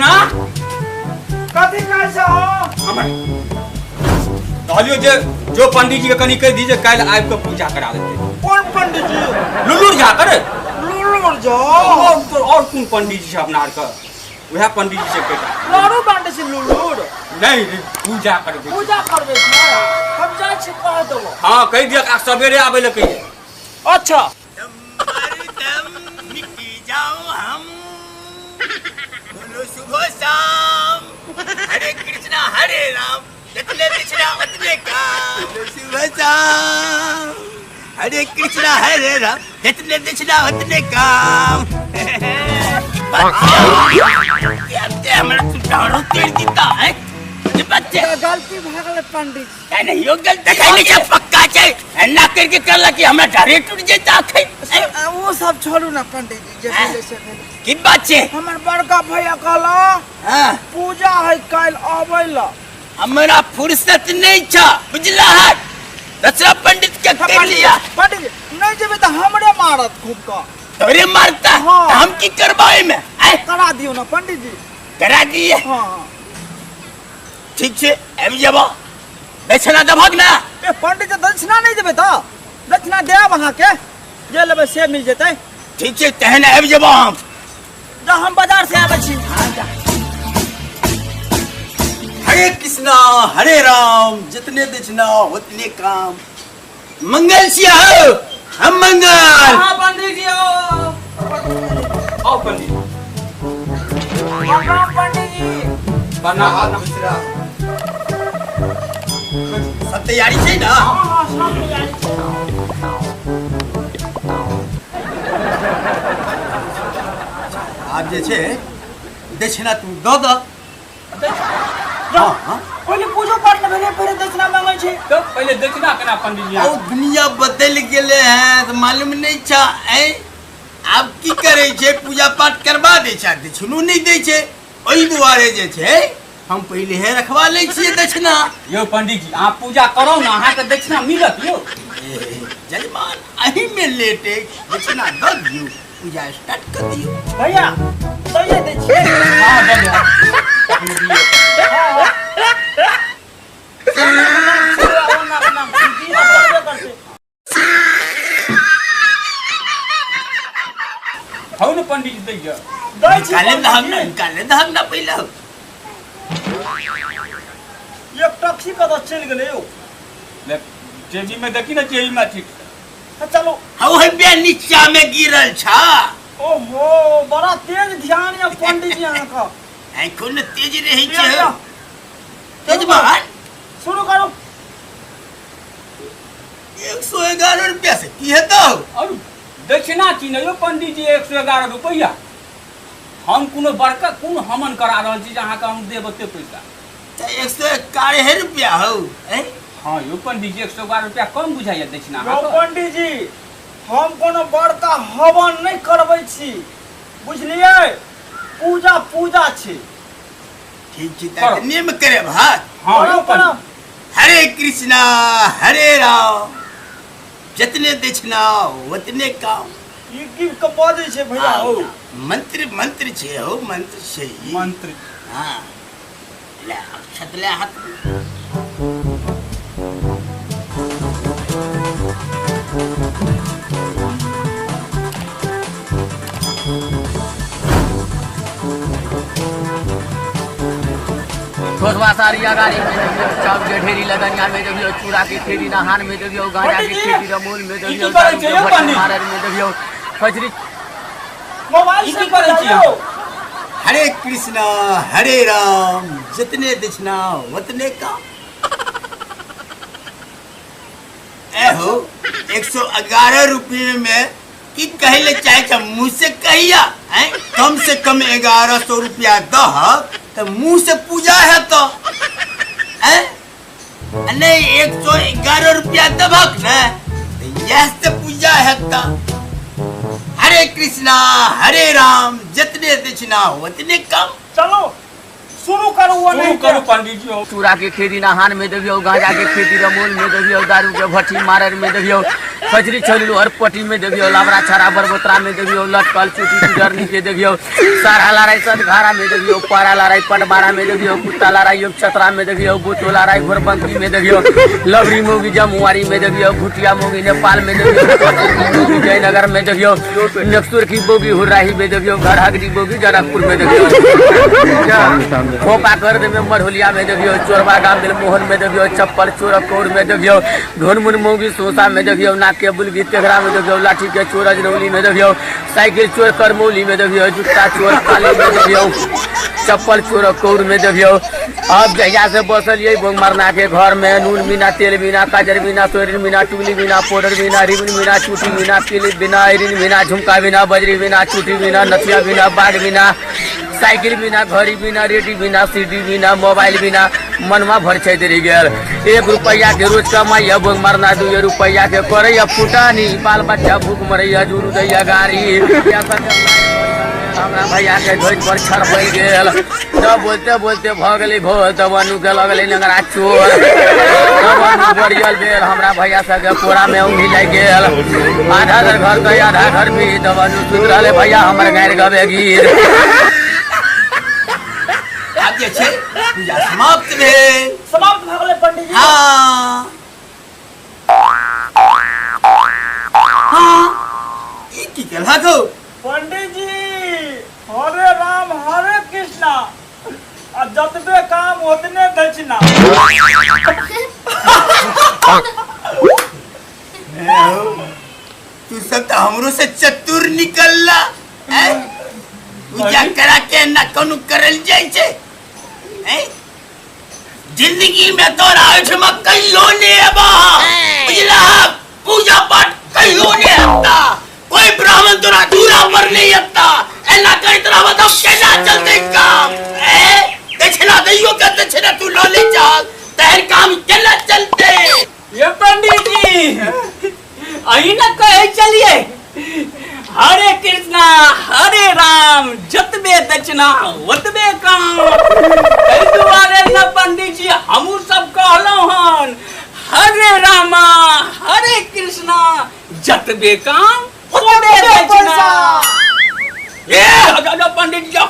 दक्षिणा कथी कैसे हो हमर कहलियो जे जो पंडित जी के कनी कह दीजिए कल आबि के पूजा करा देते। कौन पंडित जी? लुलुर झा करे लुलुर झा और कौन पंडित जी से अपना आर का वह पंडित जी से कहता लाडू बांटे से लुलुर नहीं पूजा कर दे। पूजा करबे छै हम जाय छी कह देबो। हां कह दिया आ सवेरे आबे ले कहिए। अच्छा दम मिट्टी जाओ हम बोलो सुबह शाम हरे कृष्णा हरे राम जितने पिछड़ा उतने काम बोलो सुबह शाम हरे कृष्णा हरे राम जितने पिछड़ा उतने काम हमारा सुधारो तेल जीता है ये बच्चे गलती भ गेल पंडित जी। नहीं यो गलती कहने के पक्का छै ना करके करला कि हमरा ढारे टूट जेता खे वो सब छोड़ू ना पंडित जी जे भेले से भेले। की बात छै हमर बड़का भैया कहला हां पूजा है कल आबैला हमरा फुर्सत नहीं था बुझला है दसरा पंडित के कर लिया पंडित जी नहीं जेबे त हमरे मारत खूब का तोरे मारता हाँ। हम की करबाए में आए करा दियो ना पंडित जी। करा दिए हां ठीक छे अब जब दक्षिणा दभग ना ए पंडित जी दक्षिणा नहीं देबे त दक्षिणा देब अहाँ के जे लेबे से मिल जेतै। ठीक छे तहन अब जब हम जो हम बाजार से आबै छी। हरे कृष्णा हरे राम जितने दक्षिणा उतने काम मंगल सिया हो हम मंगल हां पंडित जी आओ पंडित प्रणाम पंडित जी। बना सब तैयारी छै ना हां सब तैयारी आप जे छै दक्षिणा तू दो दो हां हां पहले पूजा पाठ में भेले फिर दक्षिणा मांगे छी। तो पहले दक्षिणा करा पंडित जी। और दुनिया बदल गेले हैं तो मालूम नहीं छा ऐ आप की करे छे पूजा पाठ करवा दे छा दक्षिणो नहीं दे छे ओई दुआरे जे छे हम पहले है रखवा ले छिए दक्षिणा। यो पंडित जी आप पूजा करो ना अहाँ के दक्षिणा मिलत यो। जजमान अही में लेटे दक्षिणा दो दियो पूजा स्टार्ट कर दियो भैया तो ये दे छी। हां दे दे हां न पंडित जी दैया काले धाम ना पहले एक टैक्सी का तो चल गेले यो। ले जेबी में देखी ना जेबी में ठीक चलो हौ है बे नीचा में गिरल छा। ओहो बड़ा तेज ध्यान है पंडित जी अहाँ का। ऐ कोन तेज रही छे जजमान शुरू करो। 111 रुपया से की हेतौ और दक्षिणा की न यो पंडित जी 111 रुपया हम कोनो बड़का कोन हमन करा रहल छी अहाँ का हम देब ओते पैसा त 111 रुपया हो हैं। हां यो पंडित जी 111 रुपया कम बुझाइया दक्षिणा यो पंडित जी हम कोनो बड़का हवन नहीं करबै छी बुझलिए पूजा पूजा छी। ठीक छी त नियम करे भात। हां यो पंडित हरे कृष्णा हरे राम जितने दक्षिणा उतने काम ई की के बाजे छे भैया हो मंत्र मंत्र छे हो मंत्र छे मंत्र हां ले अक्षत ले हाथ छोटवा सारिया गाड़ी में देखियो चाव के ढेरी लगनिया में देखियो चूड़ा की ठेरी नहान में देखियो गांजा की ठेरी रमूल में देखियो मारर में देखियो खजरी मोबाइल से करे छी। हरे कृष्णा हरे राम जितने दक्षिणा उतने काम ए हो 111 रुपये में की कहले चाहे मुँह से कहिया हैं कम से कम 1100 रुपया दह तो मुँह से पूजा है तो नहीं 111 रुपया दबक न यह से पूजा है तो हरे कृष्णा हरे राम जितने दक्षिणा उतने कम। चलो शुरू करू वो शुरू नहीं करू पंडित जी चूड़ा के खेती नहान में देवियो गांजा के खेती रमोल में देवियो दारू के भट्टी मारर में देवियो खजरी छोलिलो हर पट्टी में देवियो लाबरा छारा बरबोतरा में देवियो लटकल चुटी डरनी के देवियो सारा लड़ाई सदघारा में देवियो पारा लड़ाई पटबारा में देवियो कुत्ता लड़ाई योग छतरा में देवियो बुतो लड़ाई घोरबंकी में देवियो लवरी मोगी जमुआरी में देवियो भुटिया मोगी नेपाल में देवियो विजयनगर में देवियो नक्सुर की बोगी हुर्राही में देवियो घरहगरी बोगी जनकपुर में देवियो खोपा कर में मढ़ोलिया में देवियो चोरबा गांव मोहन में देवियो चप्पल चोरकौर में देवियो ढोनमुन मोगी सोसा में देवियो नाके बुलगी तेघरा में देवियो लाठी के चोर अजनौली में देवियो साइकिल चोर करमौली में देवियो जूता चोर काली में देवियो चप्पल चोर कौर में देवियो अब जहिया से बसल यही बोंग मरना के घर में नून बिना तेल बिना काजर बिना सोरिन बिना टुगली बिना पाउडर बिना रिबन बिना चूटी बिना क्लिप बिना आयरन बिना झुमका बिना बजरी बिना चूटी बिना नथिया बिना बाग बिना साइकिल बिना घड़ी बिना रेडी बिना सीडी बिना मोबाइल बिना मनवा भर छै दे गेल 1 रुपया के रोज कमाई बोंग मरना 2 रुपया के करैया फुटानी बाल बच्चा भूख मरैया जुरू दैया गाड़ी हमरा भैया के ढोज पर छर पड़ गेल तब बोलते बोलते भ गेली घोल तब अनु के लगले नंगरा चोर तब अनु बरियल भेल हमरा भैया सबके कोरा में उंगली लग गेल आधा घर गई आधा घर भी तब अनु सुत रहले भैया हमर गायर गबे गिर अब जे छै पूजा समाप्त भेल समाप्त भ गेलै पंडित जी हाँ ई की केलहा गो पंडित जी हरे राम हरे कृष्णा आ जतबे काम ओतने दक्षिणा तू सब तो हमरो से चतुर निकलला पूजा करा के न कोनो करल जाय छै जिंदगी में तोरा ओठमा कहियो ने अबा बुझला पूजा पाठ कहियो ने आता कोई ब्राह्मण तोरा दूरा पर नहीं आता एना कहि तोरा बताओ केना चलते काम दक्षिणा दैयो के दक्षिणा तू लो ले चल तेर काम केना चलते ये पंडित जी अही न कहे चलिए हरे कृष्णा हरे राम जतबे दक्षिणा ओतबे काम एहि दुआरे न पंडित जी हमहू सब कहलहुं हन हरे रामा हरे कृष्णा जतबे काम ओतबे दक्षिणा ये पंडित जी